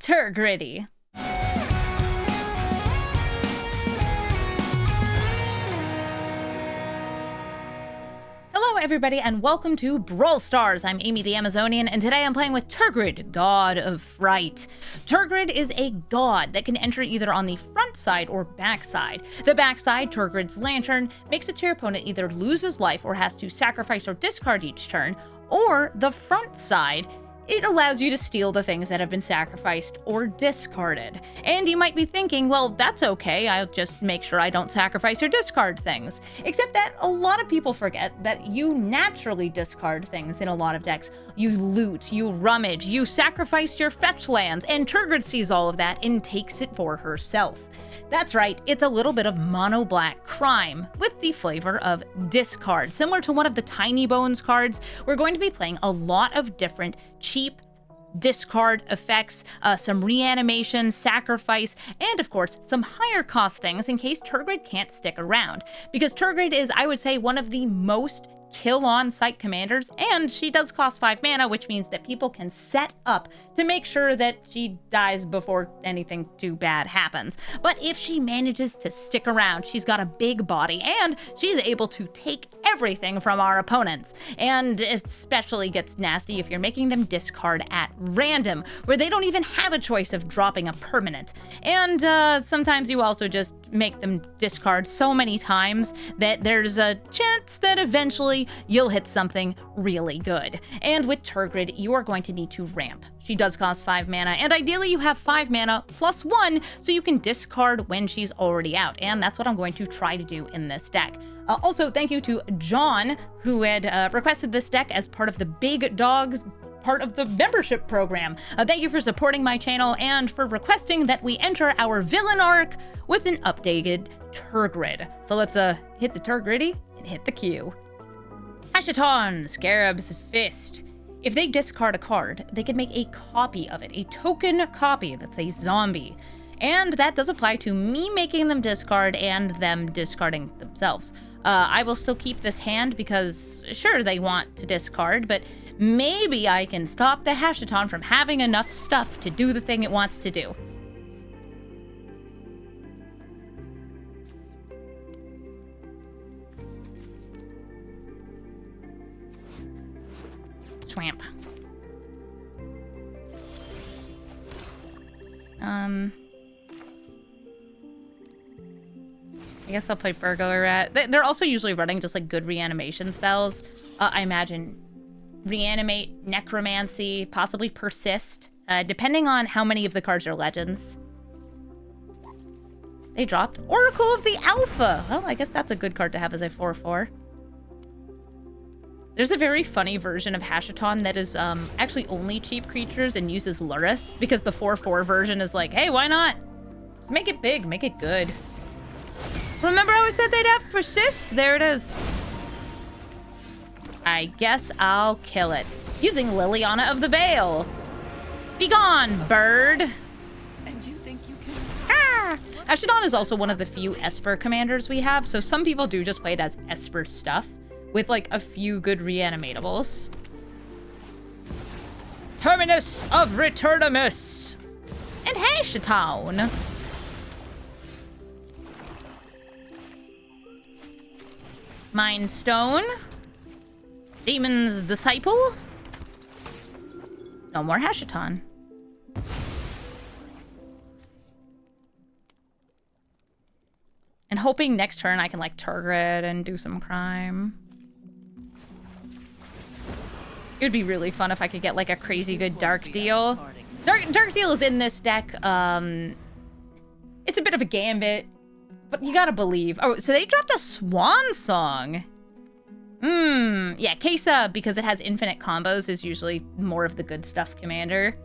Tergrid. Hello everybody and welcome to Brawl Stars. I'm Amy the Amazonian and today I'm playing with Tergrid, God of Fright. Tergrid is a god that can enter either on the front side or back side. The back side, Tergrid's Lantern, makes it so your opponent either loses life or has to sacrifice or discard each turn, or the front side, it allows you to steal the things that have been sacrificed or discarded. And you might be thinking, well, that's okay, I'll just make sure I don't sacrifice or discard things. Except that a lot of people forget that you naturally discard things in a lot of decks. You loot, you rummage, you sacrifice your fetch lands, and Tergrid sees all of that and takes it for herself. That's right, it's a little bit of mono-black crime with the flavor of discard. Similar to one of the Tiny Bones cards, we're going to be playing a lot of different cheap discard effects, some reanimation, sacrifice, and of course, some higher cost things in case Tergrid can't stick around. Because Tergrid is, I would say, one of the most kill on sight commanders, and she does cost 5 mana, which means that people can set up to make sure that she dies before anything too bad happens. But if she manages to stick around, she's got a big body and she's able to take everything from our opponents. And especially gets nasty if you're making them discard at random, where they don't even have a choice of dropping a permanent. And sometimes you also just make them discard so many times that there's a chance that eventually you'll hit something really good. And with Tergrid, you are going to need to ramp. She does cost 5 mana, and ideally you have 5 mana plus 1, so you can discard when she's already out, and that's what I'm going to try to do in this deck. Also, thank you to John, who had requested this deck as part of the Big Dogs part of the membership program. Thank you for supporting my channel and for requesting that we enter our villain arc with an updated Tergrid. So let's hit the Tergriddy and hit the queue. Hashaton, Scarab's Fist. If they discard a card, they can make a copy of it, a token copy that's a zombie. And that does apply to me making them discard and them discarding themselves. I will still keep this hand because, sure, they want to discard, but maybe I can stop the Hashaton from having enough stuff to do the thing it wants to do. Swamp. I guess I'll play Burglar Rat. They're also usually running just like good reanimation spells. I imagine Reanimate, Necromancy, possibly Persist, depending on how many of the cards are legends. They dropped Oracle of the Alpha. Well, I guess that's a good card to have as a 4/4. There's a very funny version of Hashaton that is actually only cheap creatures and uses Luris, because the 4/4 version is like, hey, why not? Make it big, make it good. Remember how I said they'd have Persist? There it is. I guess I'll kill it. Using Liliana of the Veil. Be gone, bird. And you think you can... Ah! Hashaton is also one of the few Esper commanders we have, so some people do just play it as Esper stuff, with like a few good reanimatables. Terminus of Returnamus and Hashaton. Mind Stone. Demon's Disciple. No more Hashaton. And hoping next turn I can like Tergrid and do some crime. It would be really fun if I could get like a crazy good Dark Deal. Dark Deal is in this deck. It's a bit of a gambit, but you gotta believe. Oh, so they dropped a Swan Song. Yeah, Kesa, because it has infinite combos, is usually more of the good stuff commander.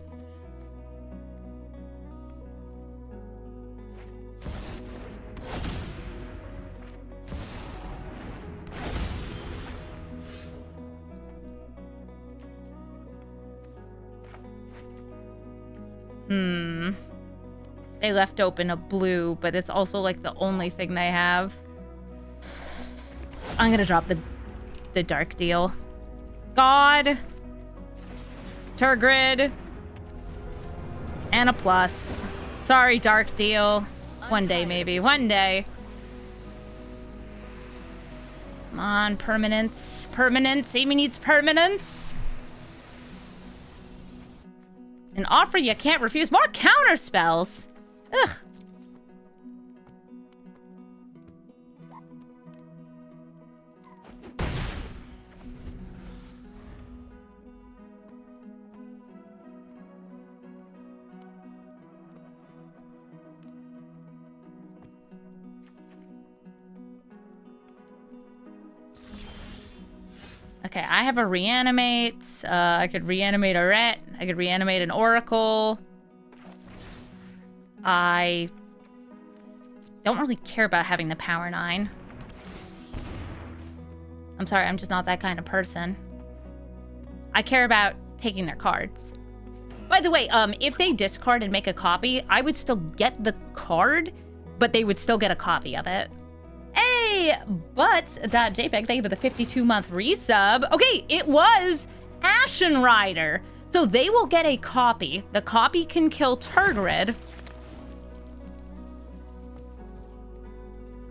They left open a blue, but it's also like the only thing they have. I'm gonna drop the Dark Deal. God. Tergrid. And a plus. Sorry, Dark Deal. One day, maybe. One day. Come on, permanence. Permanence. Amy needs permanence. An offer you can't refuse. More counter spells. Ugh. Okay, I have a reanimate. I could reanimate a ret. I could reanimate an oracle. I don't really care about having the power 9. I'm sorry, I'm just not that kind of person. I care about taking their cards. By the way, if they discard and make a copy, I would still get the card, but they would still get a copy of it. Hey, but that JPEG, thank you for the 52-month resub. Okay, it was Ashen Rider. So they will get a copy. The copy can kill Tergrid.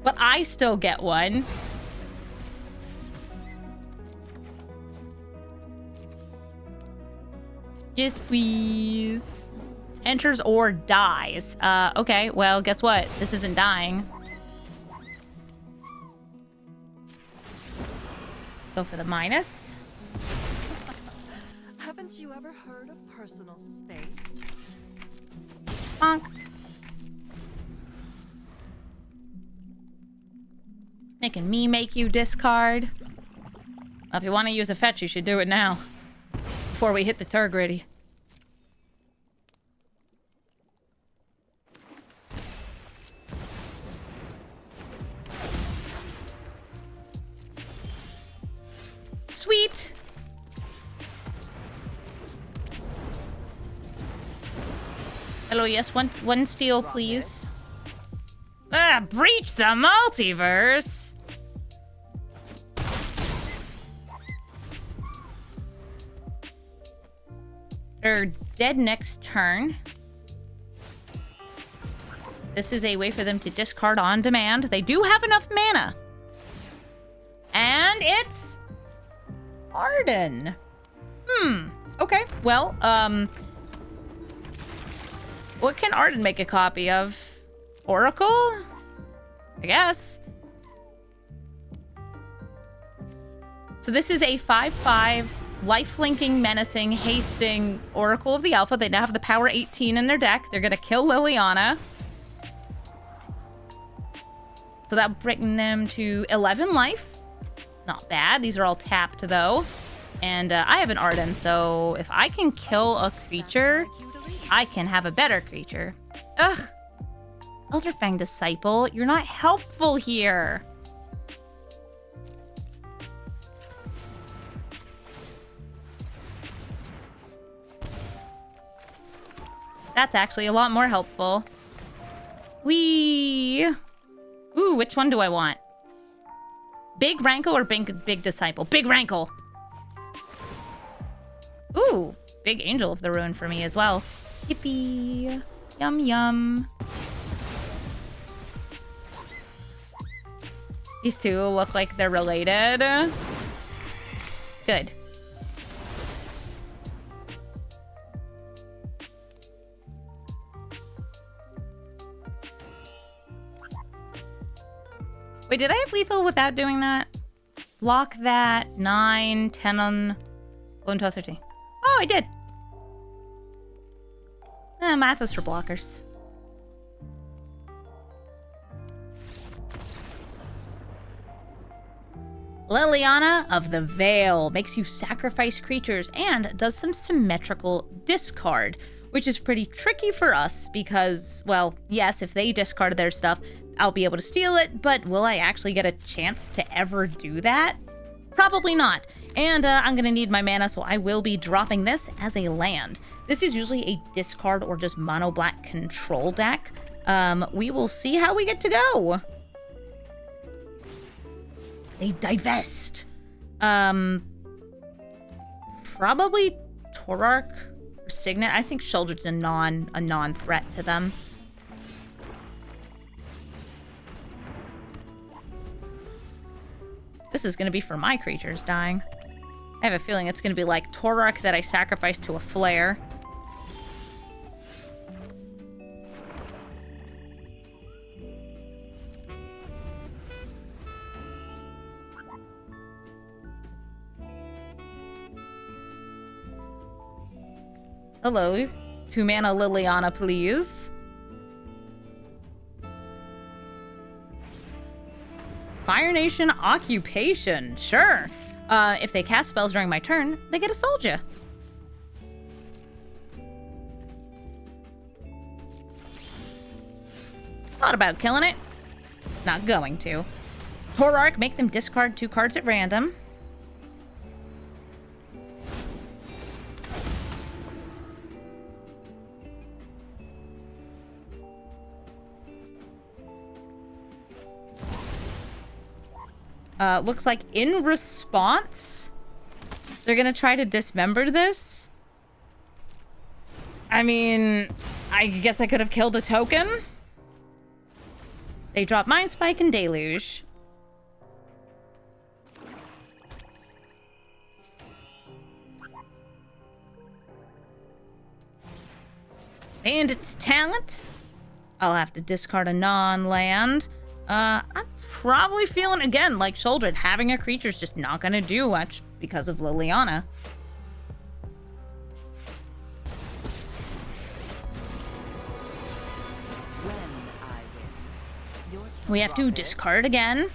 But I still get one. Yes, please. Enters or dies. Okay, well, guess what? This isn't dying. Go for the minus. Haven't you ever heard of personal space? Bonk. Making me make you discard. Well, if you want to use a fetch, you should do it now. Before we hit the Tergrid. Sweet. Hello, yes, one steal, please. Ah, breach the multiverse. They're dead next turn. This is a way for them to discard on demand. They do have enough mana. And it's Arden. Okay. Well, what can Arden make a copy of? Oracle? I guess. So this is a 5/5 life-linking, menacing, hasting Oracle of the Alpha. They now have the power 18 in their deck. They're gonna kill Liliana. So that'll bring them to 11 life. Not bad. These are all tapped, though. And I have an Arden, so if I can kill a creature, I can have a better creature. Ugh. Elderfang Disciple, you're not helpful here. That's actually a lot more helpful. Whee! Ooh, which one do I want? Big Rankle or Big Disciple? Big Rankle! Ooh, Big Angel of the Ruin for me as well. Yippee! Yum yum. These two look like they're related. Good. Wait, did I have lethal without doing that? Block that. 9, 10 on 11, 12, 13. Oh, I did. Math is for blockers. Liliana of the Veil makes you sacrifice creatures and does some symmetrical discard, which is pretty tricky for us because, well, yes, if they discard their stuff, I'll be able to steal it, but will I actually get a chance to ever do that? Probably not. And I'm going to need my mana, so I will be dropping this as a land. This is usually a discard or just mono black control deck. We will see how we get to go. They divest. Probably Torark Or Signet. I think Sheoldred's a non-threat to them. This is going to be for my creatures dying. I have a feeling it's going to be like Torark that I sacrificed to a flare. Hello. 2-mana Liliana, please. Fire Nation Occupation. Sure. If they cast spells during my turn, they get a soldier. Thought about killing it. Not going to. Torark, make them discard 2 cards at random. Looks like in response, they're gonna try to dismember this. I mean, I guess I could have killed a token. They drop Mind Spike and Deluge. Bandit's Talent. I'll have to discard a non-land. I'm probably feeling, again, like Sheoldred, having a creature's just not gonna do much because of Liliana. We have to discard again.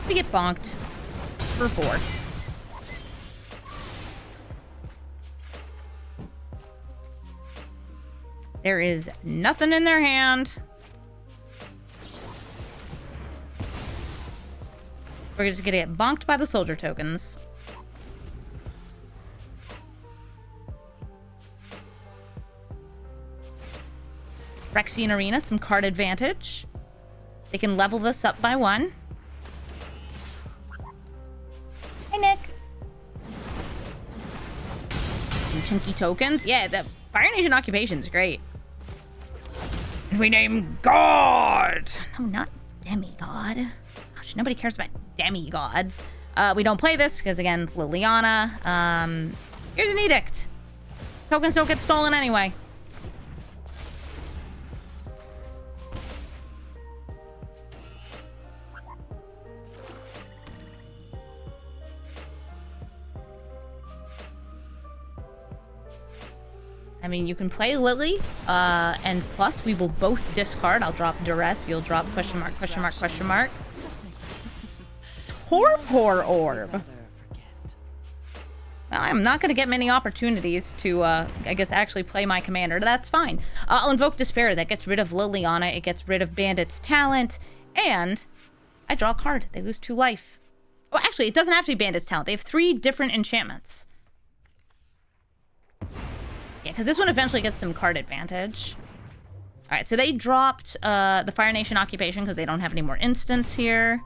We get bonked for 4. There is nothing in their hand. We're just gonna get bonked by the soldier tokens. Phyrexian Arena, some card advantage. They can level this up by 1. Hey, Nick. Some chunky tokens. Yeah, the Fire Nation Occupation is great. We name God! No, not Demigod. Gosh, nobody cares about demigods. We don't play this, because again, Liliana. Here's an edict. Tokens don't get stolen anyway. I mean, you can play Lily, and plus we will both discard. I'll drop Duress, you'll drop question mark, question mark, question mark. Torpor Orb. Well, I'm not going to get many opportunities to, I guess, actually play my commander. That's fine. I'll invoke Despair. That gets rid of Liliana. It gets rid of Bandit's Talent. And I draw a card. They lose 2 life. Oh, actually, it doesn't have to be Bandit's Talent. They have 3 different enchantments. Yeah, because this one eventually gets them card advantage. All right, so they dropped the Fire Nation Occupation because they don't have any more instants here.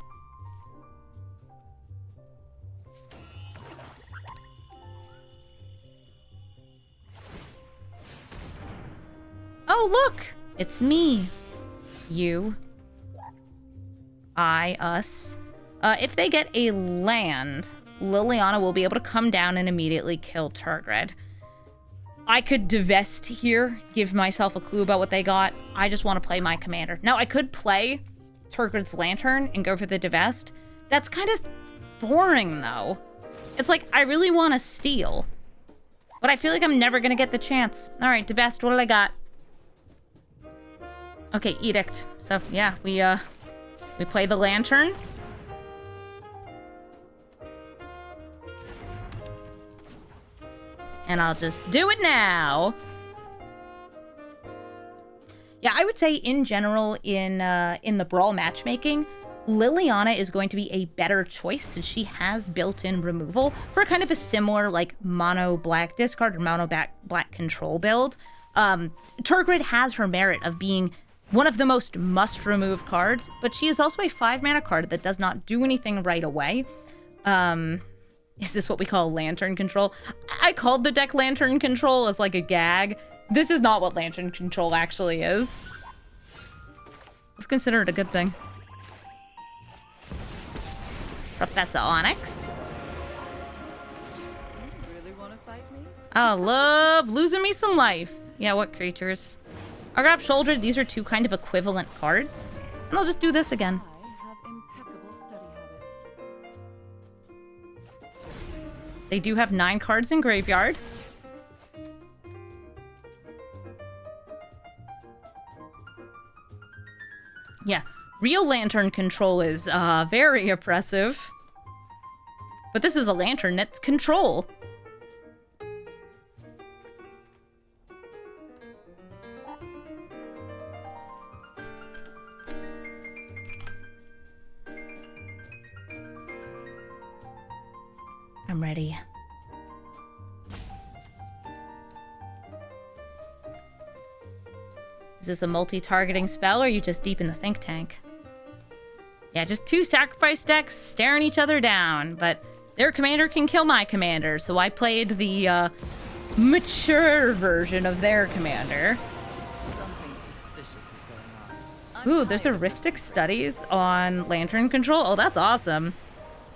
Oh, look! It's me. You. I, us. If they get a land, Liliana will be able to come down and immediately kill Tergrid. I could divest here, give myself a clue about what they got. I just want to play my commander. Now, I could play Tergrid's Lantern and go for the divest. That's kind of boring, though. It's like, I really want to steal, but I feel like I'm never going to get the chance. All right, divest, what do I got? Okay, Edict. So, yeah, we play the Lantern. And I'll just do it now. Yeah, I would say in general in the Brawl matchmaking, Liliana is going to be a better choice since she has built-in removal for kind of a similar like mono black discard or mono black control build. Tergrid has her merit of being one of the most must-remove cards, but she is also a 5-mana card that does not do anything right away. Is this what we call Lantern Control? I called the deck Lantern Control as like a gag. This is not what Lantern Control actually is. Let's consider it a good thing. Professor Onyx. Really want to fight me? I love losing me some life. Yeah, what creatures? I'll grab Shoulder. These are 2 kind of equivalent cards. And I'll just do this again. I have impeccable study habits. They do have 9 cards in graveyard. Yeah, real Lantern Control is very oppressive. But this is a Lantern that's control. I'm ready. Is this a multi-targeting spell, or are you just deep in the think tank? Yeah, just 2 sacrifice decks staring each other down, but their commander can kill my commander, so I played the mature version of their commander. Something suspicious is going on. Ooh, there's heuristic studies on Lantern Control. Oh, that's awesome.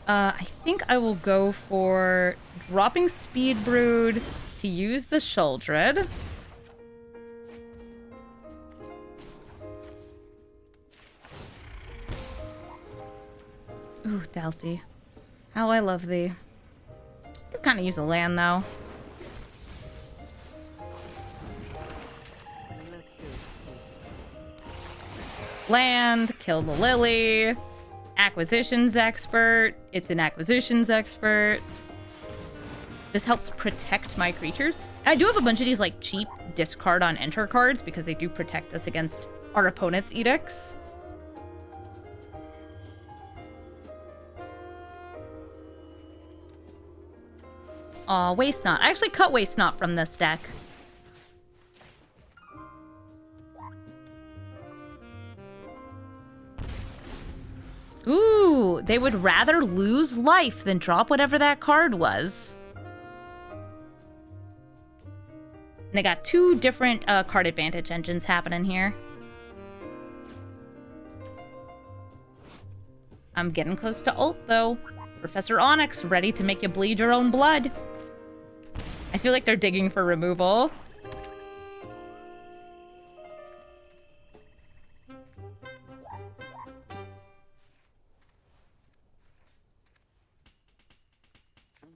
I think I will go for dropping Speed Brood to use the Sheoldred. Ooh, Delphi. How I love thee. Could kind of use a land, though. Let's go. Land, kill the Lily. Acquisitions expert. It's an acquisitions expert. This helps protect my creatures. And I do have a bunch of these, like, cheap discard on enter cards because they do protect us against our opponent's edicts. Aw, Waste Not. I actually cut Waste Not from this deck. Ooh, they would rather lose life than drop whatever that card was. And they got 2 different card advantage engines happening here. I'm getting close to ult, though. Professor Onyx, ready to make you bleed your own blood. I feel like they're digging for removal.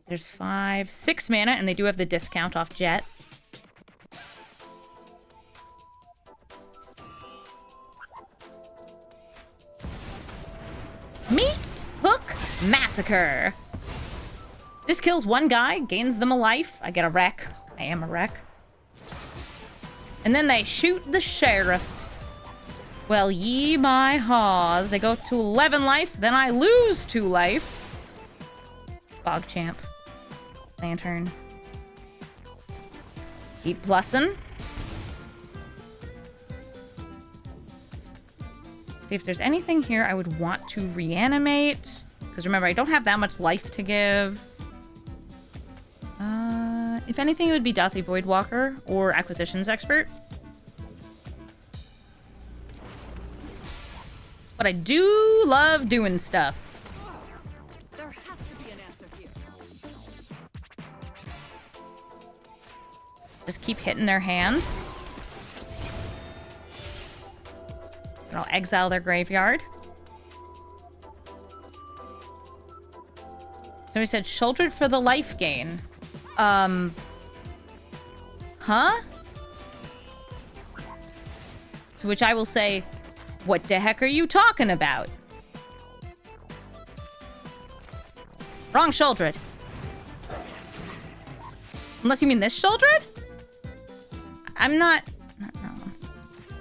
There's 5, 6 mana, and they do have the discount off Jet. Meat Hook Massacre. This kills 1 guy, gains them a life. I get a wreck. I am a wreck. And then they shoot the sheriff. Well, ye my haws. They go to 11 life, then I lose 2 life. Bogchamp. Lantern. Keep plussin'. See if there's anything here I would want to reanimate. Because remember, I don't have that much life to give. If anything, it would be Dathi Voidwalker or Acquisitions Expert. But I do love doing stuff. There has to be an answer here. Just keep hitting their hand. And I'll exile their graveyard. Somebody said, Sheoldred for the life gain. Huh? To which I will say, what the heck are you talking about? Wrong Sheoldred. Unless you mean this Sheoldred? I'm not... No.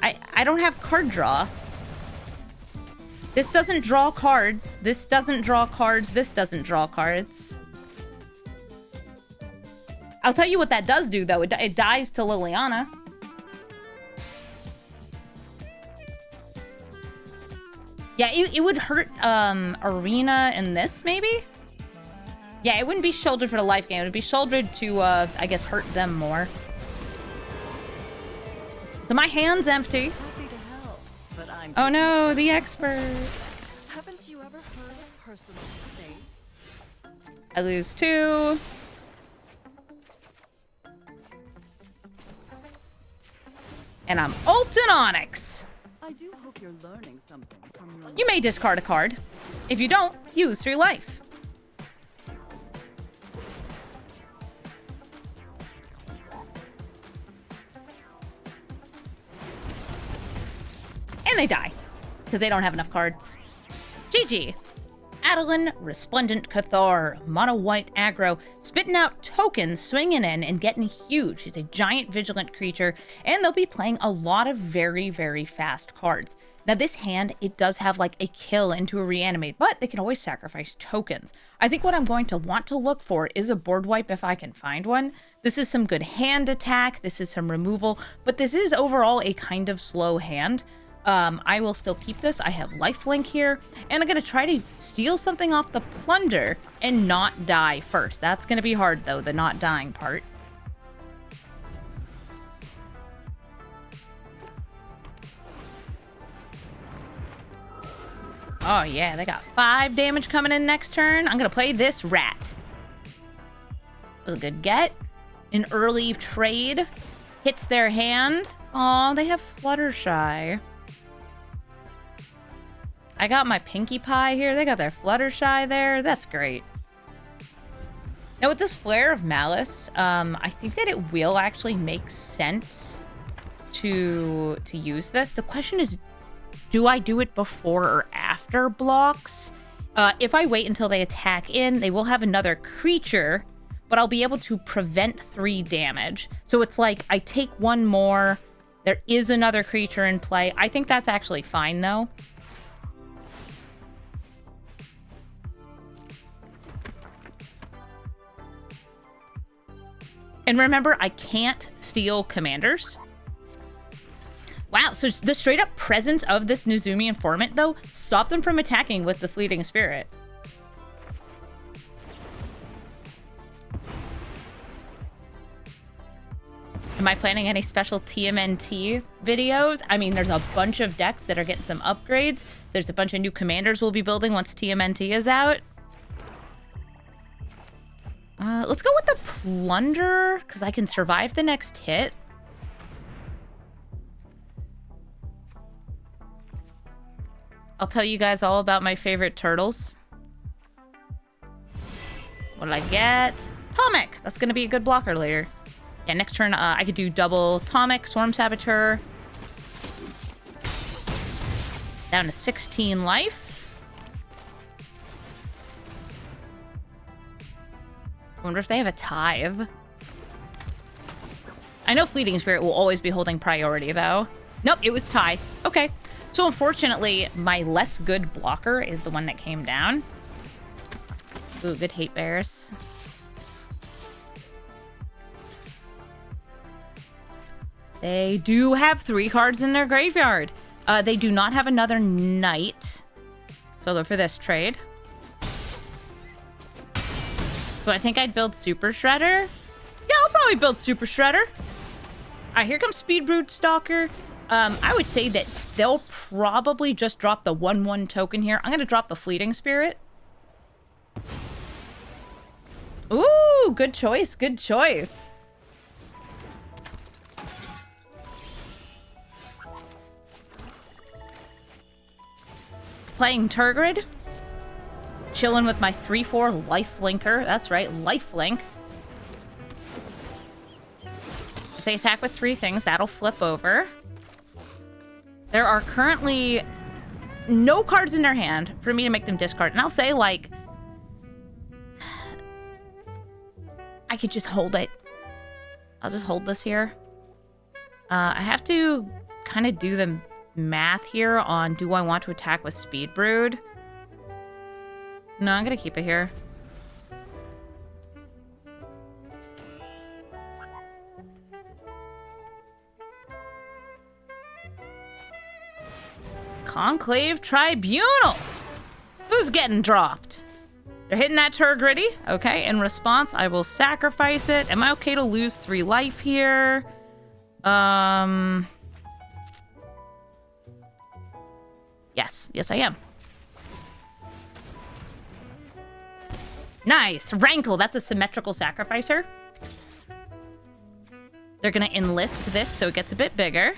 I don't have card draw. This doesn't draw cards. This doesn't draw cards. This doesn't draw cards. I'll tell you what that does do, though. It dies to Liliana. Yeah, it would hurt Arena in this, maybe? Yeah, it wouldn't be shouldered for the life gain. It would be shouldered to, I guess, hurt them more. So my hand's empty. Happy to help, but I'm Oh no, the expert. Haven't you ever heard of personal space? I lose 2. And I'm ulting Onyx. I do hope you're learning something from your You may discard a card. If you don't, use 3 life. And they die, because they don't have enough cards. GG. Adeline, Resplendent Cathar, mono white aggro, spitting out tokens, swinging in, and getting huge. She's a giant vigilant creature, and they'll be playing a lot of very, very fast cards. Now this hand, it does have like a kill into a reanimate, but they can always sacrifice tokens. I think what I'm going to want to look for is a board wipe if I can find one. This is some good hand attack, this is some removal, but this is overall a kind of slow hand. I will still keep this. I have lifelink here, and I'm going to try to steal something off the plunder and not die first. That's going to be hard, though, the not dying part. Oh, yeah, they got 5 damage coming in next turn. I'm going to play this rat. That was a good get. An early trade. Hits their hand. Aw, they have Fluttershy. I got my Pinkie Pie here. They got their Fluttershy there. That's great. Now with this Flare of Malice, I think that it will actually make sense to use this. The question is, do I do it before or after blocks? If I wait until they attack in, they will have another creature, but I'll be able to prevent 3 damage. So it's like I take 1 more. There is another creature in play. I think that's actually fine, though. And remember, I can't steal commanders. Wow, so the straight up presence of this Nezumi informant, though, stopped them from attacking with the Fleeting Spirit. Am I planning any special TMNT videos? I mean, there's a bunch of decks that are getting some upgrades. There's a bunch of new commanders we'll be building once TMNT is out. Let's go with the Plunder, because I can survive the next hit. I'll tell you guys all about my favorite turtles. What did I get? Tomic! That's going to be a good blocker later. Yeah, next turn I could do double Tomic, Swarm Saboteur. Down to 16 life. I wonder if they have a Tithe. I know Fleeting Spirit will always be holding priority, though. Nope, it was Tithe. Okay. So, unfortunately, my less good blocker is the one that came down. Ooh, good Hate Bears. They do have 3 cards in their graveyard. They do not have another Knight. So, look for this trade. So I think I'd build Super Shredder. Yeah, I'll probably build Super Shredder. Alright, here comes Speed Brood Stalker. I would say that they'll probably just drop the 1/1 token here. I'm going to drop the Fleeting Spirit. Ooh, good choice, good choice. Playing Tergrid. Chilling with my 3/4 lifelinker. That's right, lifelink. If they attack with 3 things, that'll flip over. There are currently no cards in their hand for me to make them discard. And I'll say, like, I could just hold it. I'll just hold this here. I have to kind of do the math here on, do I want to attack with Speed Brood? No, I'm going to keep it here. Conclave Tribunal. Who's getting dropped? They're hitting that Tergrid. Okay, in response, I will sacrifice it. Am I okay to lose 3 life here? Yes. Yes, I am. Nice. Rankle. That's a symmetrical sacrificer. They're going to enlist this so it gets a bit bigger.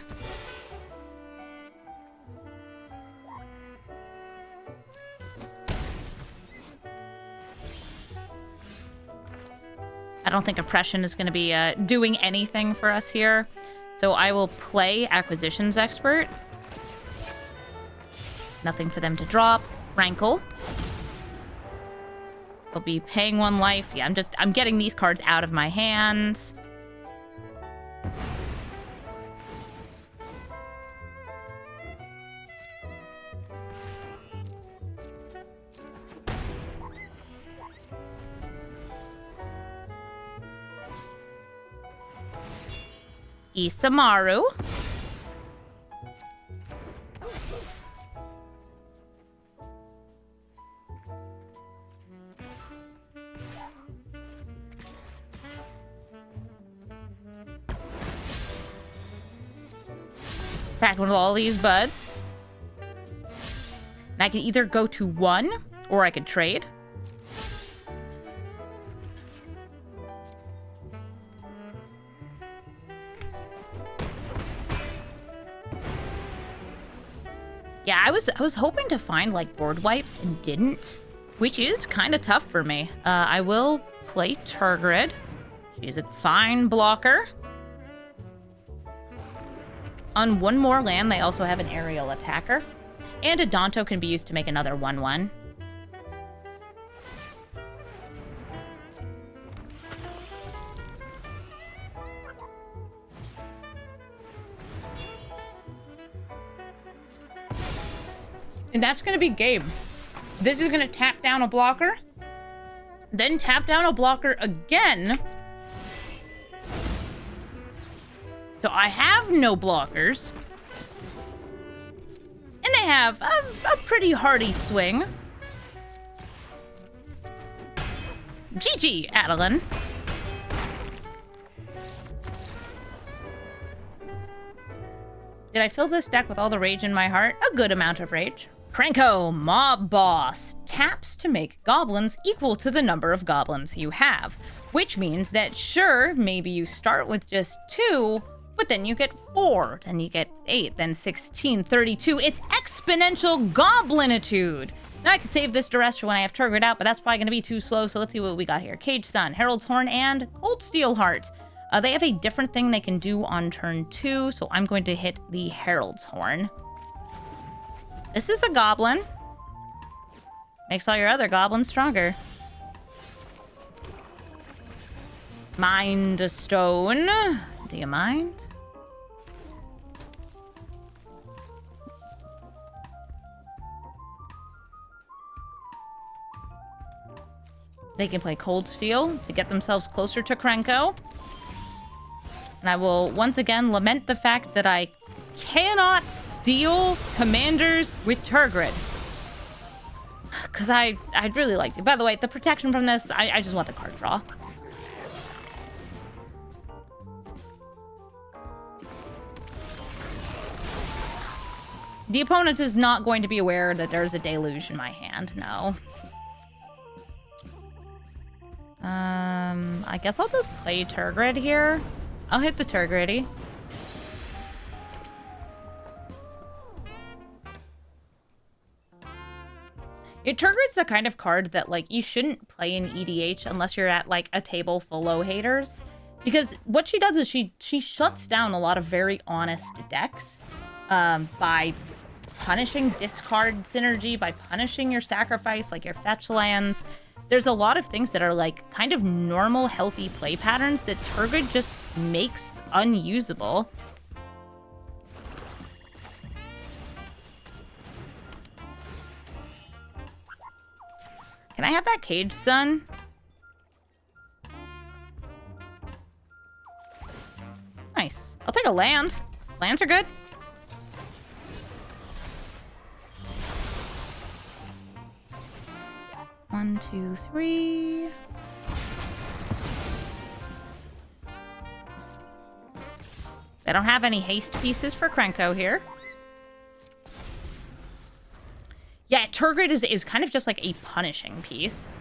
I don't think Oppression is going to be doing anything for us here. So I will play Acquisitions Expert. Nothing for them to drop. Rankle. I'll be paying 1 life. Yeah, I'm getting these cards out of my hands. Isamaru. Back with all these buds. And I can either go to 1 or I could trade. Yeah, I was hoping to find like board wipe and didn't, which is kind of tough for me. I will play Tergrid. She's a fine blocker. On 1 more land, they also have an aerial attacker. And a Danto can be used to make another 1/1. And that's going to be game. This is going to tap down a blocker. Then tap down a blocker again. So I have no blockers. And they have a pretty hardy swing. GG, Adeline. Did I fill this deck with all the rage in my heart? A good amount of rage. Krenko, Mob Boss, taps to make goblins equal to the number of goblins you have, which means that sure, maybe you start with just 2, but then you get 4, then you get 8, then 16, 32. It's exponential goblinitude. Now I can save this duress for when I have Tergrid out, but that's probably going to be too slow, so let's see what we got here. Cage Sun, Herald's Horn, and Cold Steel Heart. They have a different thing they can do on turn 2, so I'm going to hit the Herald's Horn. This is a goblin. Makes all your other goblins stronger. Mind Stone. Do you mind? They can play Cold Steel to get themselves closer to Krenko. And I will once again lament the fact that I cannot steal commanders with Tergrid. Because I'd really like to. By the way, the protection from this, I just want the card draw. The opponent is not going to be aware that there's a deluge in my hand, no. I guess I'll just play Tergrid here. I'll hit the Tergrid. Yeah, Tergrid's the kind of card that, like, you shouldn't play in EDH unless you're at, like, a table full of haters. Because what she does is she shuts down a lot of very honest decks by punishing discard synergy, by punishing your sacrifice, like your fetch lands. There's a lot of things that are, like, kind of normal, healthy play patterns that Tergrid just makes unusable. Can I have that Cage Sun? Nice. I'll take a land. Lands are good. 1, 2, 3. They don't have any haste pieces for Krenko here. Yeah, Tergrid is kind of just like a punishing piece.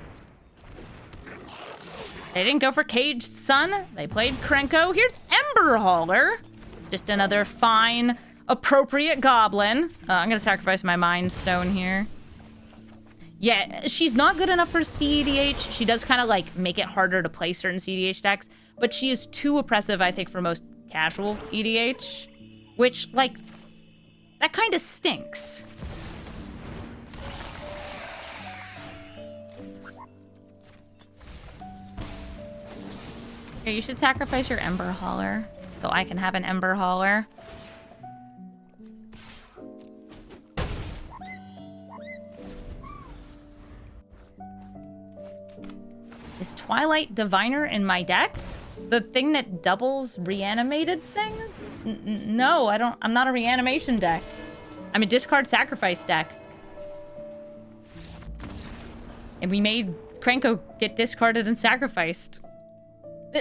They didn't go for Caged Sun. They played Krenko. Here's Ember Hauler. Just another fine, appropriate goblin. I'm going to sacrifice my Mind Stone here. Yeah, she's not good enough for CEDH. She does kind of like make it harder to play certain CEDH decks, but she is too oppressive, I think, for most casual EDH, which, like, that kind of stinks. Okay, you should sacrifice your Ember Hauler so I can have an Ember Hauler. Is Twilight Diviner in my deck? The thing that doubles reanimated things? No, I'm not a reanimation deck. I'm a discard sacrifice deck. And we made Krenko get discarded and sacrificed.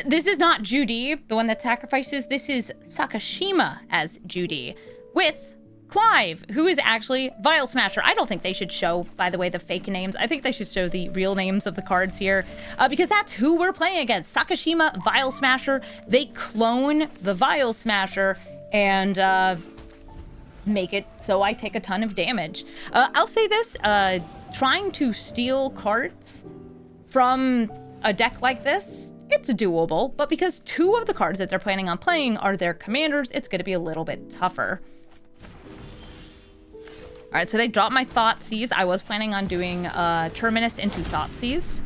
This is not Judy, the one that sacrifices. This is Sakashima as Judy, with Clive, who is actually Vial Smasher. I don't think they should show, by the way, the fake names. I think they should show the real names of the cards here, because that's who we're playing against. Sakashima, Vial Smasher. They clone the Vial Smasher and make it so I take a ton of damage. I'll say this, trying to steal cards from a deck like this, it's doable, but because two of the cards that they're planning on playing are their commanders, it's going to be a little bit tougher. All right, so they dropped my Thoughtseize. I was planning on doing Terminus into Thoughtseize,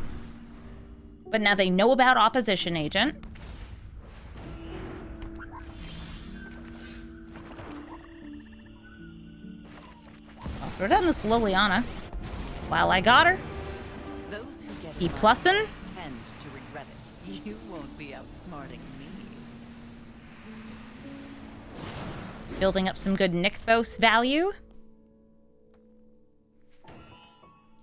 but now they know about Opposition Agent. I'll throw down this Liliana while I got her. Those who get E plussin'. tend to regret it. You won't be outsmarting me. Building up some good Nykthos value.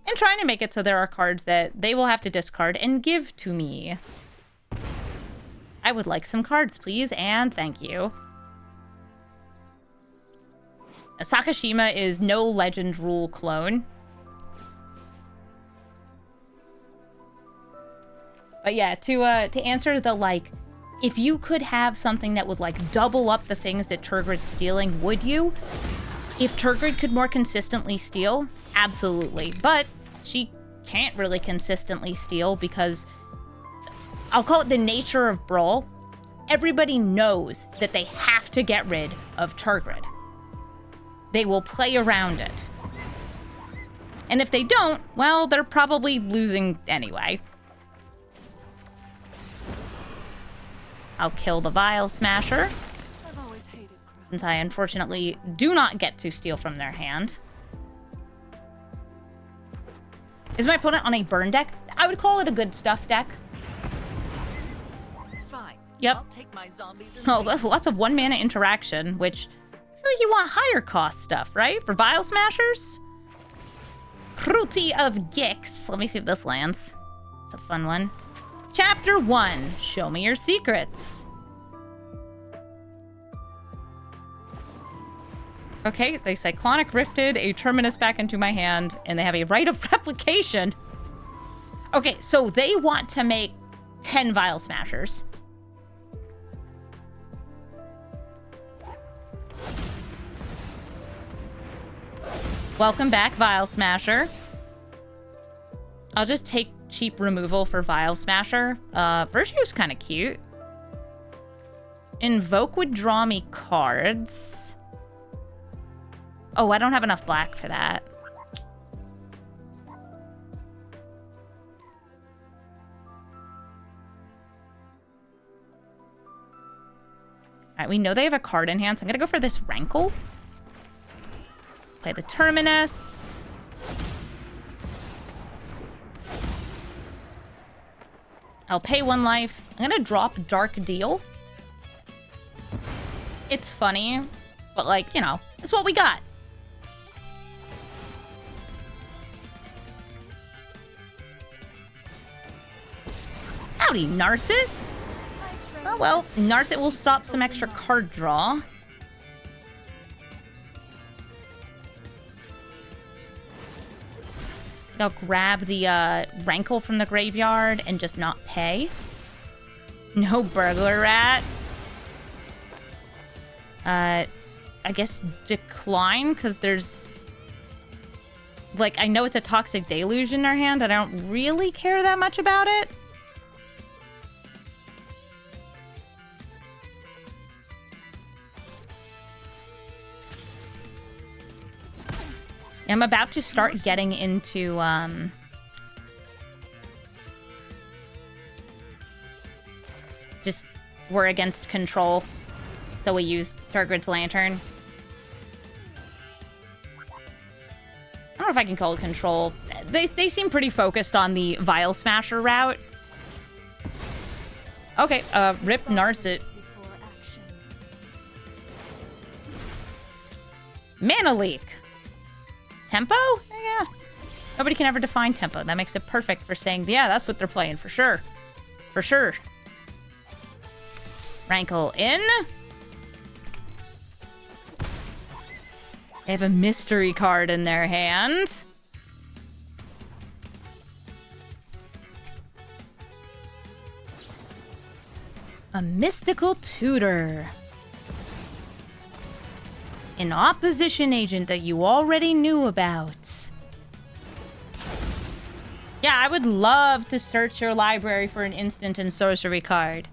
And trying to make it so there are cards that they will have to discard and give to me. I would like some cards, please, and thank you. Now, Sakashima is no Legend Rule clone. But yeah, to answer the, like, if you could have something that would, like, double up the things that Tergrid's stealing, would you? If Tergrid could more consistently steal, absolutely. But she can't really consistently steal because, I'll call it the nature of Brawl. Everybody knows that they have to get rid of Tergrid. They will play around it. And if they don't, well, they're probably losing anyway. I'll kill the Vial Smasher, I've always hated crowds. since I unfortunately do not get to steal from their hand. Is my opponent on a burn deck? I would call it a good stuff deck. Fine. Yep. I'll take my zombies and Oh, leave. that's lots of one-mana interaction, which I feel like you want higher cost stuff, right? For Vial Smashers? Cruelty of Gix. Let me see if this lands. It's a fun one. Chapter 1. Show me your secrets. Okay, they Cyclonic Rifted a Terminus back into my hand, and they have a Right of Replication. Okay, so they want to make 10 Vial Smashers. Welcome back, Vial Smasher. I'll just take cheap removal for Vial Smasher. Virtue's kind of cute. Invoke would draw me cards. Oh, I don't have enough black for that. Alright, we know they have a card in hand, so I'm gonna go for this Rankle. Play the Terminus. I'll pay 1 life. I'm gonna drop Dark Deal. It's funny, but, like, you know, it's what we got. Howdy, Narset. Oh, well, Narset will stop some extra card draw. I'll grab the Rankle from the graveyard and just not pay. No Burglar Rat. I guess decline, because there's... Like, I know it's a Toxic Deluge in their hand. I don't really care that much about it. I'm about to start getting into, just, we're against control. So we use Tergrid's Lantern. I don't know if I can call it control. They seem pretty focused on the Vial Smasher route. Okay, rip Narset. Mana Leak. Tempo? Yeah. Nobody can ever define tempo. That makes it perfect for saying, yeah, that's what they're playing, for sure. For sure. Rankle in. They have a mystery card in their hand. A Mystical Tutor. An opposition agent that you already knew about. Yeah, I would love to search your library for an instant and sorcery card.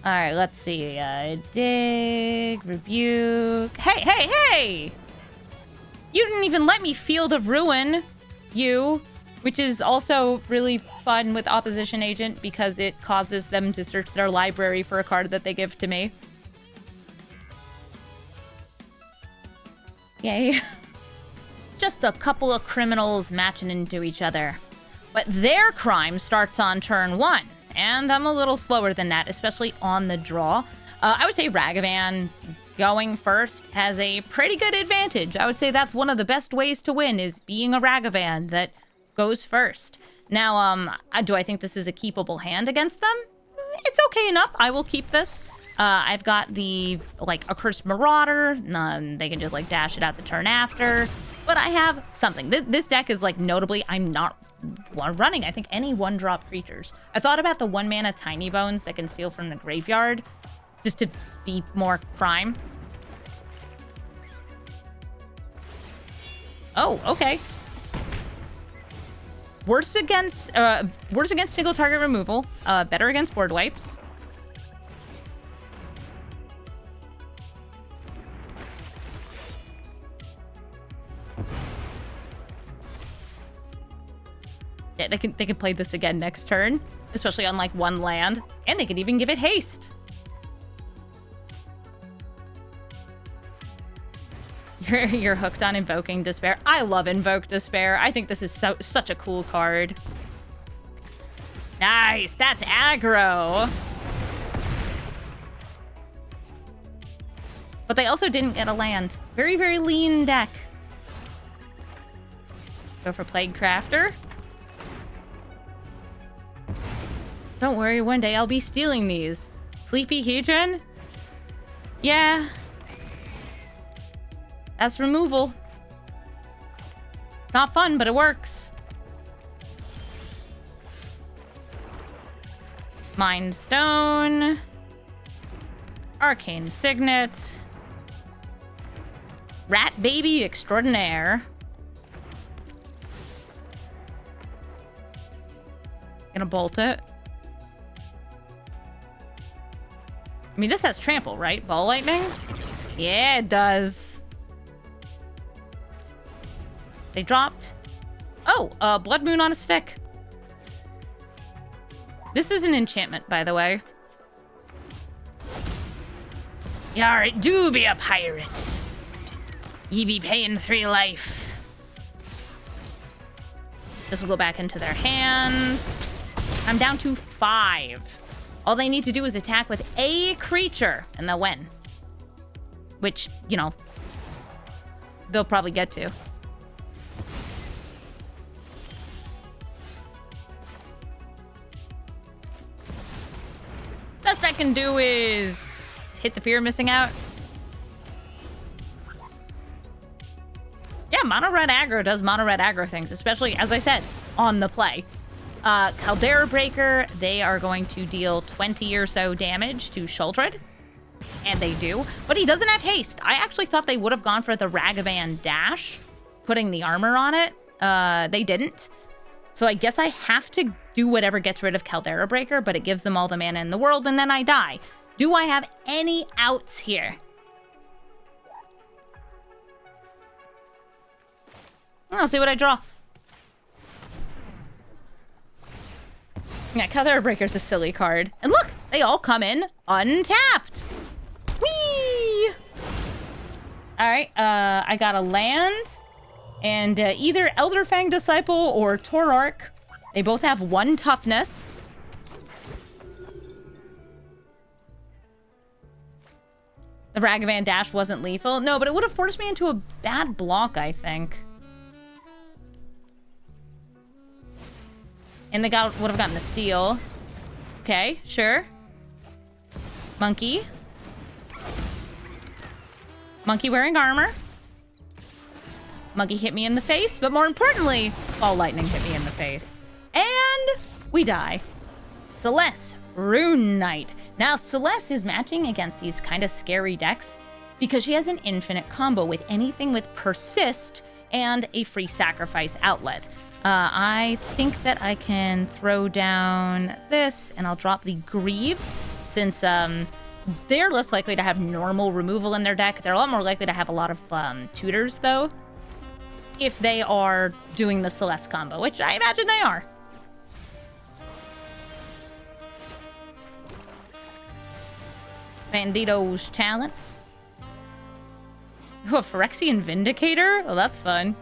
Alright, let's see. Dig, Rebuke. Hey, hey, hey! You didn't even let me Field of Ruin, you. Which is also really fun with opposition agent because it causes them to search their library for a card that they give to me. Yay. Just a couple of criminals matching into each other. But their crime starts on turn 1. And I'm a little slower than that, especially on the draw. I would say Ragavan going first has a pretty good advantage. I would say that's one of the best ways to win, is being a Ragavan that goes first. Now, do I think this is a keepable hand against them? It's okay enough. I will keep this. I've got the, like, Accursed Marauder. They can just, like, dash it out the turn after. But I have something. This deck is, like, notably, I'm not running, I think, any one-drop creatures. I thought about the 1-mana Tiny Bones that can steal from the graveyard, just to be more crime. Oh, okay. Worse against single target removal. Better against board wipes. Yeah, they can play this again next turn, especially on like one land, and they could even give it haste. You're hooked on Invoking Despair. I love Invoke Despair. I think this is such a cool card. Nice, that's aggro. But they also didn't get a land. Very, very lean deck. Go for Plague Crafter. Don't worry, one day I'll be stealing these. Sleepy Hedron? Yeah. That's removal. Not fun, but it works. Mind Stone. Arcane Signet. Rat Baby Extraordinaire. Gonna bolt it. I mean, this has trample, right? Ball Lightning? Yeah, it does. They dropped. Oh, Blood Moon on a stick. This is an enchantment, by the way. Yar, do be a pirate. Ye be paying 3 life. This will go back into their hands. I'm down to 5. All they need to do is attack with a creature, and they'll win. Which, you know, they'll probably get to. Best I can do is hit the fear of missing out. Yeah, mono red aggro does mono red aggro things, especially, as I said, on the play. Caldera Breaker, they are going to deal 20 or so damage to Shuldred. And they do. But he doesn't have haste. I actually thought they would have gone for the Ragavan Dash, putting the armor on it. They didn't. So I guess I have to do whatever gets rid of Caldera Breaker, but it gives them all the mana in the world, and then I die. Do I have any outs here? I'll see what I draw. Yeah, Caldera Breaker's a silly card. And look, they all come in untapped. Whee! Alright, I got a land. And either Elderfang Disciple or Torark. They both have 1 toughness. The Ragavan Dash wasn't lethal. No, but it would have forced me into a bad block, I think. And they would have gotten a steal. Okay, sure. Monkey. Monkey wearing armor. Monkey hit me in the face, but more importantly, Ball Lightning hit me in the face. And we die. Celeste, Rune Knight. Now, Celeste is matching against these kind of scary decks because she has an infinite combo with anything with Persist and a free sacrifice outlet. I think that I can throw down this, and I'll drop the Greaves, since they're less likely to have normal removal in their deck. They're a lot more likely to have a lot of tutors, though, if they are doing the Celeste combo, which I imagine they are. Bandito's Talent. Oh, a Phyrexian Vindicator? Oh, that's fun.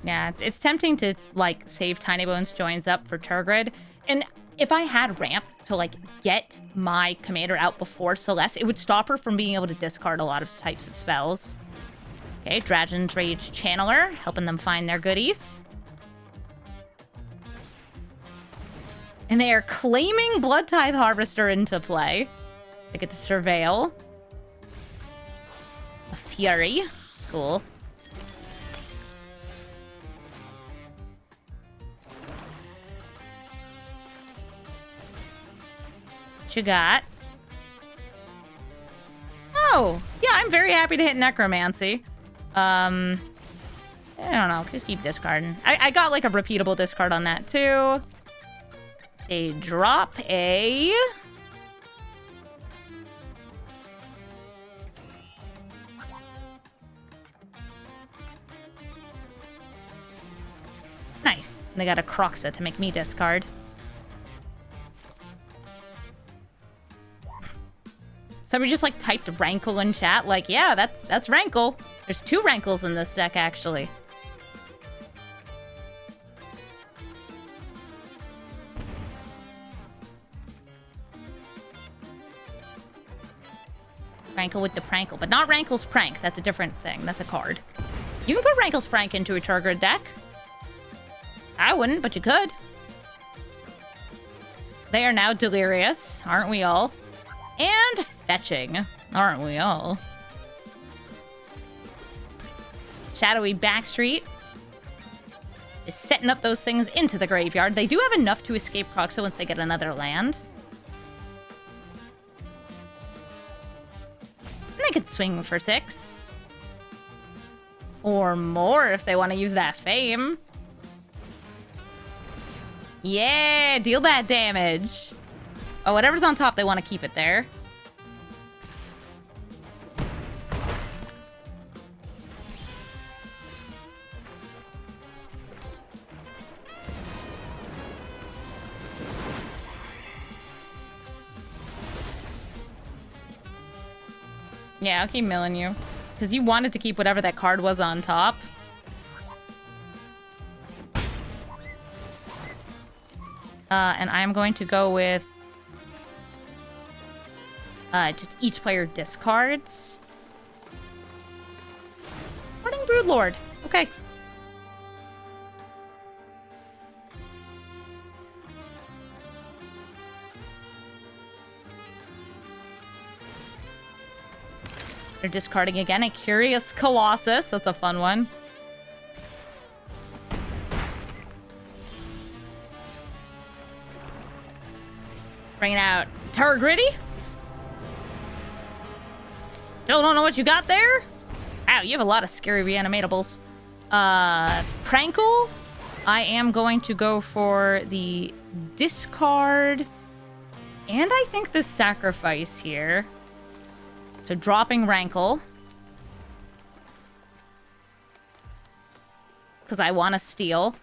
Yeah, it's tempting to, like, save Tiny Bones Joins up for Tergrid. And if I had ramp to, like, get my commander out before Celeste, it would stop her from being able to discard a lot of types of spells. Okay, Dragon's Rage Channeler, helping them find their goodies. And they are claiming Blood Tithe Harvester into play. They get to Surveil. A Fury. Cool. What you got? Oh, yeah, I'm very happy to hit Necromancy. I don't know, just keep discarding. I got like a repeatable discard on that too. They drop a... Nice. And they got a Croxa to make me discard. Somebody just like typed Rankle in chat. Like, yeah, that's Rankle. There's 2 Rankles in this deck, actually. Rankle with the Prankle, but not Rankle's Prank. That's a different thing. That's a card. You can put Rankle's Prank into a Tergrid deck. I wouldn't, but you could. They are now delirious, aren't we all? And fetching, aren't we all? Shadowy Backstreet is setting up those things into the graveyard. They do have enough to escape Croxa once they get another land. And they could swing for 6. Or more if they want to use that Fame. Yeah, deal that damage. Oh, whatever's on top, they want to keep it there. Yeah, I'll keep milling you. Because you wanted to keep whatever that card was on top. And I'm going to go with... Just each player discards. Running Broodlord. Okay. They're discarding again. A Curious Colossus. That's a fun one. Bringing out Tergrid. Still don't know what you got there. Wow, you have a lot of scary reanimatables. Prankle. I am going to go for the discard. And I think the sacrifice here. So dropping Rankle. Because I want to steal.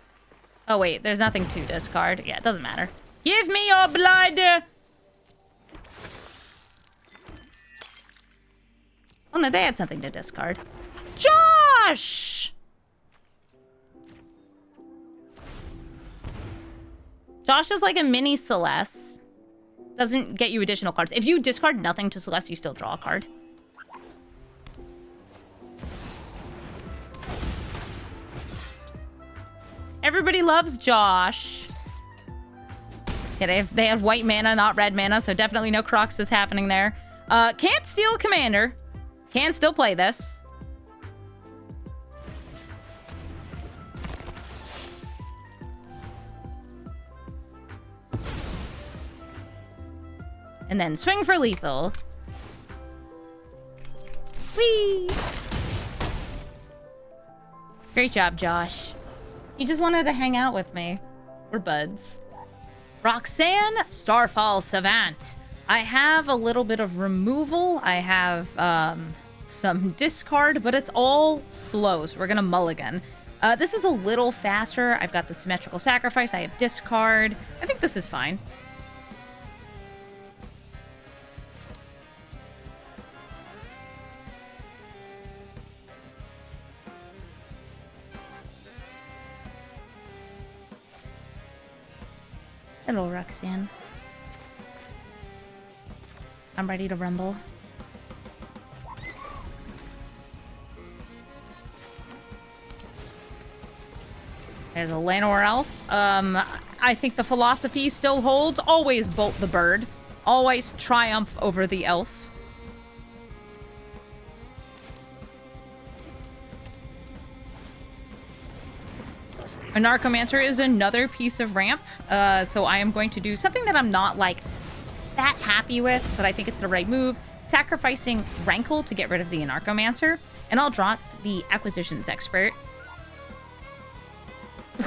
Oh, wait. There's nothing to discard. Yeah, it doesn't matter. Give me your blood! Oh, no, they had something to discard. Josh! Josh is like a mini Celeste. Doesn't get you additional cards. If you discard nothing to Celeste, you still draw a card. Everybody loves Josh. Yeah, they have white mana, not red mana, so definitely no Croxus happening there. Can't steal Commander. Can still play this. And then swing for lethal. Whee! Great job, Josh. You just wanted to hang out with me. We're buds. Roxanne, Starfall Savant. I have a little bit of removal. I have some discard, but it's all slow, so we're gonna mulligan. This is a little faster. I've got the Symmetrical Sacrifice. I have discard. I think this is fine. Hello, Roxanne. I'm ready to rumble. There's a Llanowar Elf. I think the philosophy still holds. Always bolt the bird. Always triumph over the elf. A Narcomancer is another piece of ramp, so I am going to do something that I'm not, like, that happy with, but I think it's the right move. Sacrificing Rankle to get rid of the Narcomancer, and I'll drop the Acquisitions Expert.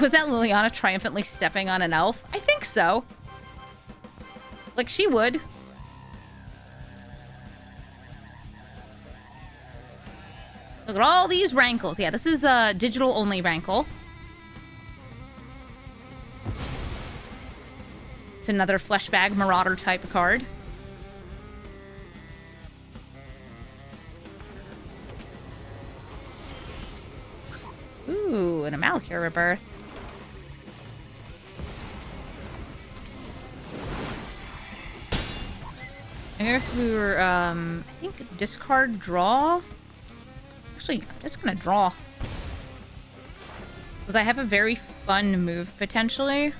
Was that Liliana triumphantly stepping on an elf? I think so. Like, she would. Look at all these Rankles. Yeah, this is a digital-only Rankle. It's another Fleshbag Marauder type of card. Ooh, an Amalcure Rebirth. I guess we were, I think discard, draw. Actually, I'm just gonna draw. Because I have a very fun move, potentially.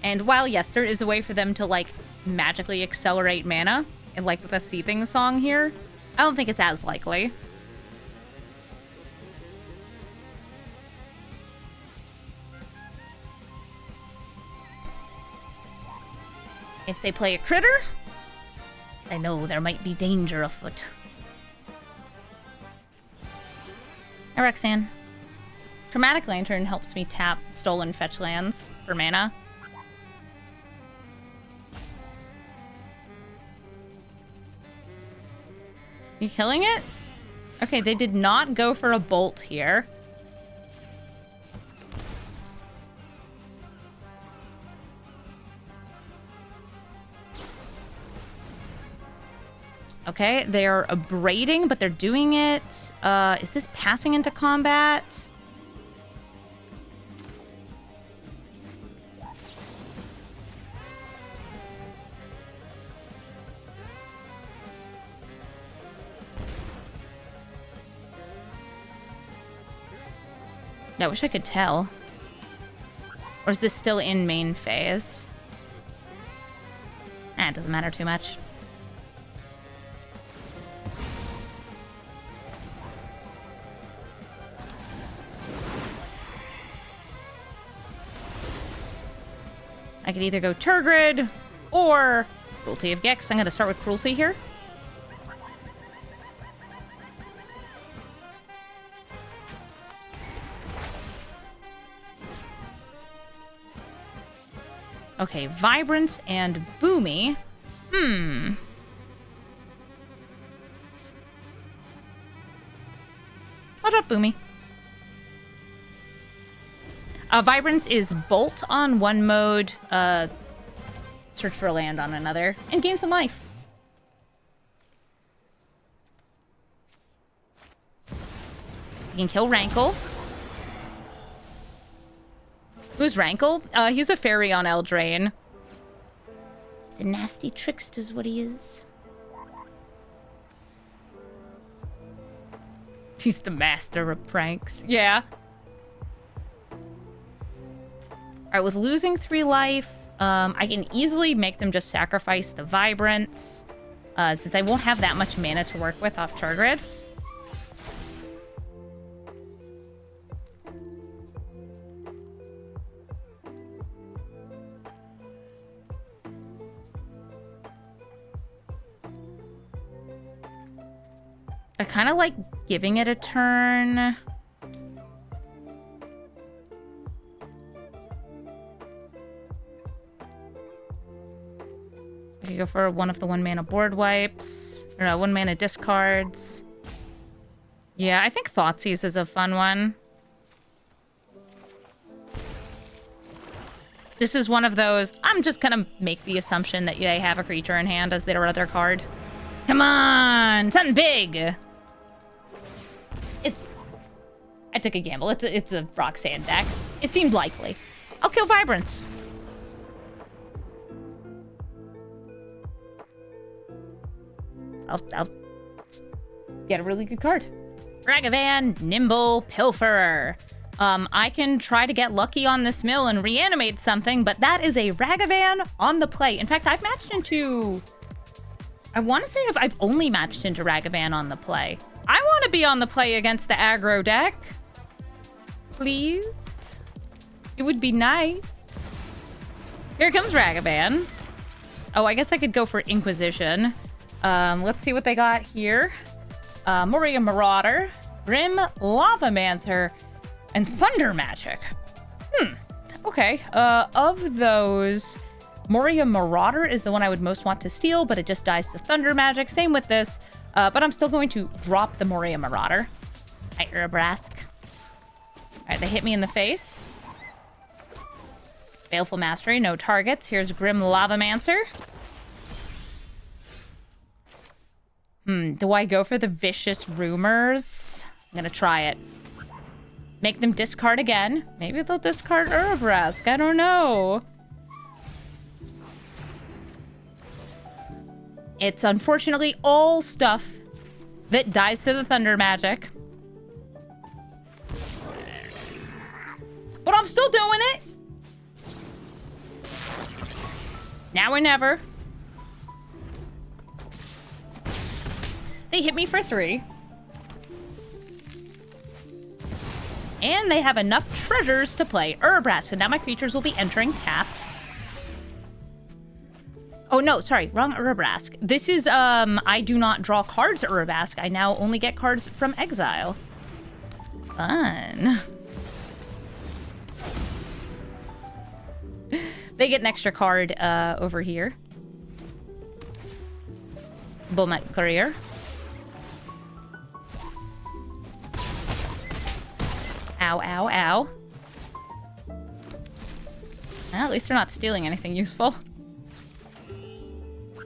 And while, yes, there is a way for them to, like, magically accelerate mana, and like with a Seething Song here, I don't think it's as likely. If they play a critter, I know there might be danger afoot. Hi, Roxanne. Chromatic Lantern helps me tap stolen fetch lands for mana. You killing it? Okay, they did not go for a bolt here. Okay, they're abrading, but they're doing it. Is this passing into combat? I wish I could tell. Or is this still in main phase? It doesn't matter too much. I could either go Tergrid or Cruelty of Gex. I'm going to start with Cruelty here. Okay, Vibrance and Boomy. I'll drop Boomy. Vibrance is Bolt on one mode, Search for a land on another, and gain some life. You can kill Rankle. Who's Rankle? He's a fairy on Eldraine. He's a nasty trickster is what he is. He's the master of pranks. Yeah. Alright, with losing 3 life, I can easily make them just sacrifice the Vibrance, since I won't have that much mana to work with off Tergrid. I kind of like giving it a turn. I could go for one of the 1-mana board wipes. Or no, 1-mana discards. Yeah, I think Thoughtseize is a fun one. This is one of those, I'm just gonna make the assumption that they have a creature in hand as their other card. Come on! Something big! I took a gamble. It's a Roxanne deck. It seemed likely. I'll kill Vibrance. I'll get a really good card. Ragavan, Nimble, Pilferer. I can try to get lucky on this mill and reanimate something, but that is a Ragavan on the play. In fact, I've matched into... I want to say I've only matched into Ragavan on the play. I want to be on the play against the aggro deck. Please? It would be nice. Here comes Ragavan. Oh, I guess I could go for Inquisition. Let's see what they got here. Moria Marauder, Grim Lavamancer, and Thunder Magic. Okay. Of those, Moria Marauder is the one I would most want to steal, but it just dies to Thunder Magic. Same with this. But I'm still going to drop the Moria Marauder. Hi, Urabrask. Alright, they hit me in the face. Baleful Mastery, no targets. Here's Grim Lavamancer. Do I go for the Vicious Rumors? I'm gonna try it. Make them discard again. Maybe they'll discard Urabrask. I don't know. It's unfortunately all stuff that dies to the Thunder Magic. But I'm still doing it! Now or never. They hit me for 3. And they have enough treasures to play Urabrask, so now my creatures will be entering tapped. Oh, no, sorry, wrong Urabrask. This is, I do not draw cards Urabrask. I now only get cards from exile. Fun. They get an extra card, over here. Bulmet Courier. Ow, ow, ow. Well, at least they're not stealing anything useful.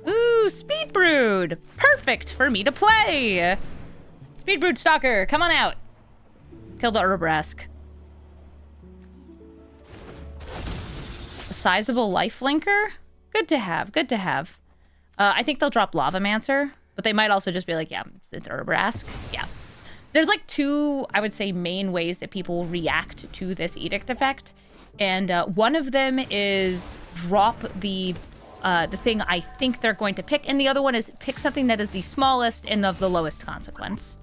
Ooh, Speed Brood! Perfect for me to play! Speed Brood Stalker, come on out. Kill the Urabrask. A sizable lifelinker? Good to have, good to have. I think they'll drop Lavamancer, but they might also just be like, yeah, it's Urabrask. Yeah. There's like two, I would say, main ways that people react to this edict effect. And one of them is drop the thing I think they're going to pick, and the other one is pick something that is the smallest and of the lowest consequence.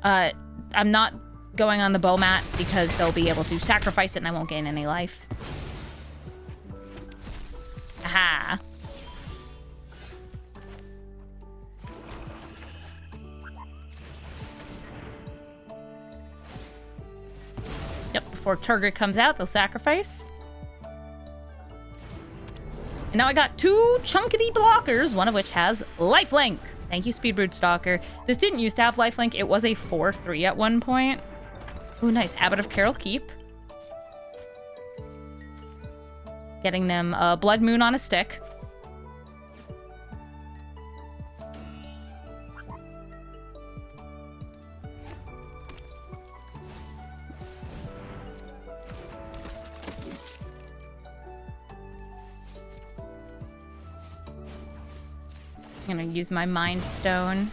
I'm not going on the bow mat because they'll be able to sacrifice it and I won't gain any life. Aha. Yep, before Tergrid comes out, they'll sacrifice. And now I got two chunkity blockers, one of which has lifelink. Thank you, Speedbird Stalker. This didn't used to have lifelink. It was a 4/3 at one point. Ooh, nice. Abbot of Carol Keep. Getting them Blood Moon on a stick. I'm gonna use my Mind Stone.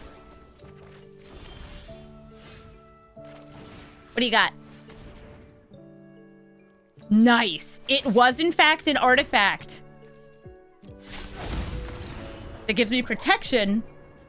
What do you got? Nice. It was, in fact, an artifact. That gives me protection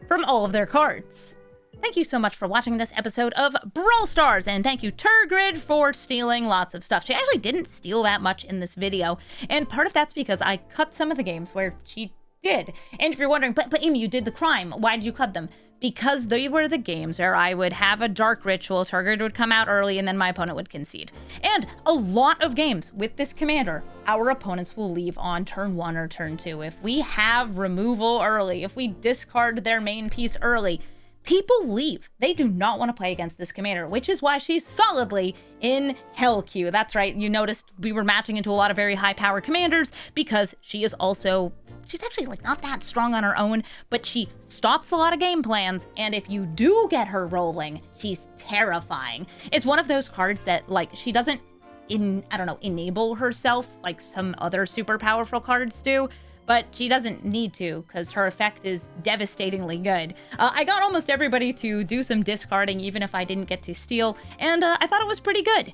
from all of their cards. Thank you so much for watching this episode of Brawl Stars, and thank you, Tergrid, for stealing lots of stuff. She actually didn't steal that much in this video, and part of that's because I cut some of the games where she did. And if you're wondering, but Amy, you did the crime. Why did you cut them? Because they were the games where I would have a dark ritual, Tergrid would come out early, and then my opponent would concede. And a lot of games with this commander, our opponents will leave on turn 1 or turn 2. If we have removal early, if we discard their main piece early, people leave. They do not want to play against this commander, which is why she's solidly in Hell Queue. That's right, you noticed we were matching into a lot of very high power commanders because she is also, she's actually like not that strong on her own, but she stops a lot of game plans, and if you do get her rolling, she's terrifying. It's one of those cards that, like, she doesn't enable herself like some other super powerful cards do, but she doesn't need to because her effect is devastatingly good. I got almost everybody to do some discarding even if I didn't get to steal, and I thought it was pretty good.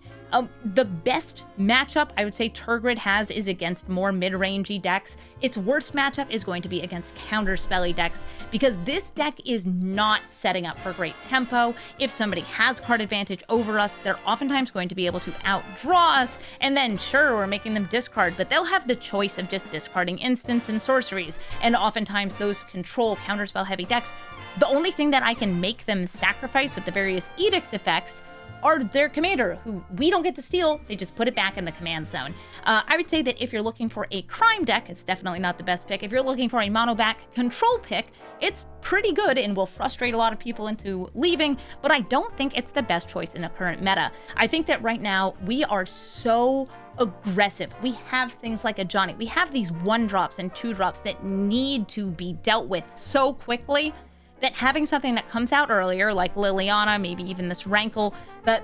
The best matchup I would say Tergrid has is against more mid-rangey decks. Its worst matchup is going to be against counter-spelly decks because this deck is not setting up for great tempo. If somebody has card advantage over us, they're oftentimes going to be able to outdraw us, and then sure, we're making them discard, but they'll have the choice of just discarding instants and sorceries, and oftentimes those control counterspell heavy decks, the only thing that I can make them sacrifice with the various edict effects are their commander, who we don't get to steal, they just put it back in the command zone. I would say that if you're looking for a crime deck, it's definitely not the best pick. If you're looking for a mono-back control pick, it's pretty good and will frustrate a lot of people into leaving, but I don't think it's the best choice in the current meta. I think that right now, we are so aggressive. We have things like a Johnny. We have these 1-drops and 2-drops that need to be dealt with so quickly that having something that comes out earlier, like Liliana, maybe even this Rankle,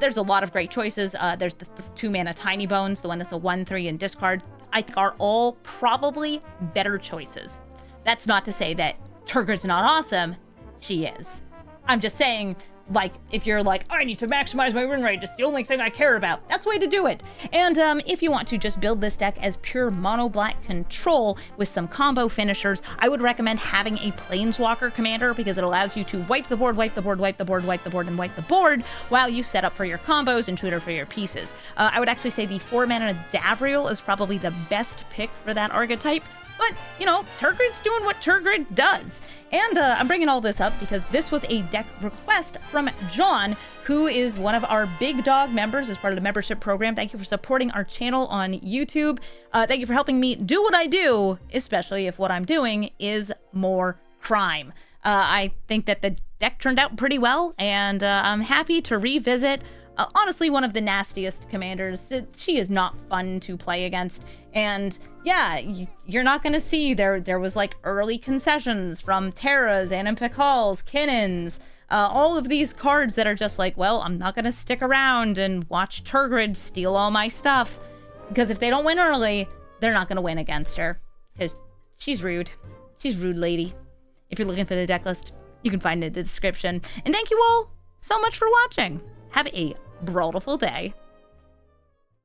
there's a lot of great choices. There's the 2-mana Tiny Bones, the one that's a 1/3 and discard, I think are all probably better choices. That's not to say that Tergrid's not awesome. She is. I'm just saying, like, if you're like, I need to maximize my win rate, it's the only thing I care about, that's the way to do it. And if you want to just build this deck as pure mono black control with some combo finishers, I would recommend having a Planeswalker commander because it allows you to wipe the board, wipe the board, wipe the board, wipe the board, and wipe the board while you set up for your combos and tutor for your pieces. I would actually say the 4-mana Davriel is probably the best pick for that archetype. But, you know, Tergrid's doing what Tergrid does. And I'm bringing all this up because this was a deck request from John, who is one of our Big Dog members as part of the membership program. Thank you for supporting our channel on YouTube. Thank you for helping me do what I do, especially if what I'm doing is more crime. I think that the deck turned out pretty well, and I'm happy to revisit honestly one of the nastiest commanders. She is not fun to play against, and yeah, you're not gonna see there was like early concessions from Terras, Animphicals, Kinnons, all of these cards that are just like, well, I'm not gonna stick around and watch Tergrid steal all my stuff, because if they don't win early, they're not gonna win against her, because she's rude. She's rude lady. If you're looking for the deck list, You can find it in the description. And thank you all so much for watching. Have a brawlful day.